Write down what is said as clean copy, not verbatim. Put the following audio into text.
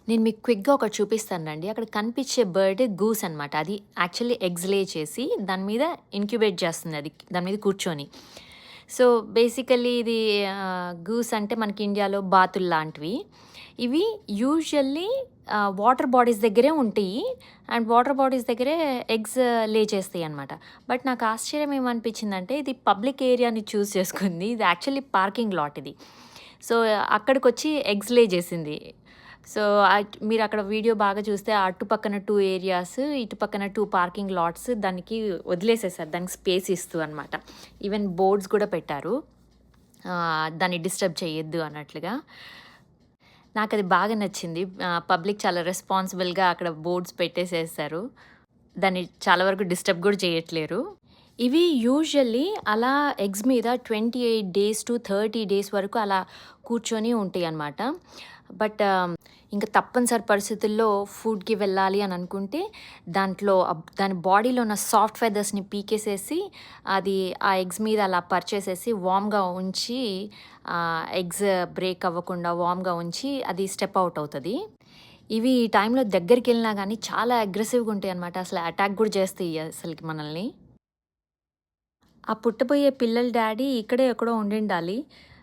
నేను మీకు క్విక్‌గా ఒకటి చూపిస్తానండి. అక్కడ కనిపించే బర్డ్ గూస్ అనమాట. అది యాక్చువల్లీ ఎగ్స్ లే చేసి దాని మీద ఇంక్యుబేట్ చేస్తుంది అది. దాని మీద కూర్చొని. సో, బేసికల్లీ ఇది గూస్ అంటే మనకి ఇండియాలో బాతుల్లాంటివి. ఇవి యూజువల్లీ వాటర్ బాడీస్ దగ్గరే ఉంటాయి. అండ్ వాటర్ బాడీస్ దగ్గరే ఎగ్స్ లే చేస్తాయనమాట. బట్ నాకు ఆశ్చర్యం ఏమనిపించిందంటే ఇది పబ్లిక్ ఏరియాని చూజ్ చేసుకుంది. ఇది యాక్చువల్లీ పార్కింగ్ లాట్ ఇది. సో, అక్కడికొచ్చి ఎగ్స్ లే చేసింది. సో, మీరక్కడ వీడియో బాగా చూస్తే అటు పక్కన 2 ఏరియాస్, ఇటు పక్కన 2 పార్కింగ్ లాట్స్ దానికి వదిలేసేసారు. దానికి స్పేస్ ఇస్తూ అనమాట. ఈవెన్ బోర్డ్స్ కూడా పెట్టారు. దాన్ని డిస్టర్బ్ చేయొద్దు అన్నట్లుగా. నాకది బాగా నచ్చింది. పబ్లిక్ చాలా రెస్పాన్సిబుల్‌గా అక్కడ బోర్డ్స్ పెట్టేసేసారు. దాన్ని చాలా వరకు డిస్టర్బ్ కూడా చేయట్లేరు. ఇవి యూజువల్లీ అలా ఎగ్స్ మీద 28 డేస్ టు 30 డేస్ వరకు అలా కూర్చొని ఉంటాయన్నమాట. బట్ ఇంక తప్పనిసరి పరిస్థితుల్లో ఫుడ్‌కి వెళ్ళాలి అని అనుకుంటే దాంట్లో దాని బాడీలో ఉన్న సాఫ్ట్ ఫెదర్స్‌ని పీకేసేసి అది ఆ ఎగ్స్ మీద అలా పరిచేసేసి వార్మ్‌గా ఉంచి ఎగ్స్ బ్రేక్ అవ్వకుండా వార్మ్‌గా ఉంచి అది స్టెప్ అవుట్ అవుతది. ఇవి ఈ టైంలో దగ్గరికెళ్ళినా గానీ చాలా అగ్రెసివ్‌గా ఉంటాయన్నమాట. అసలు అటాక్ గూడా చేస్తాయి అసలకి మనల్ని. ఆ పుట్టబోయే పిల్లల డ్యాడీ ఇక్కడే ఎక్కడో ఉండిండాలి.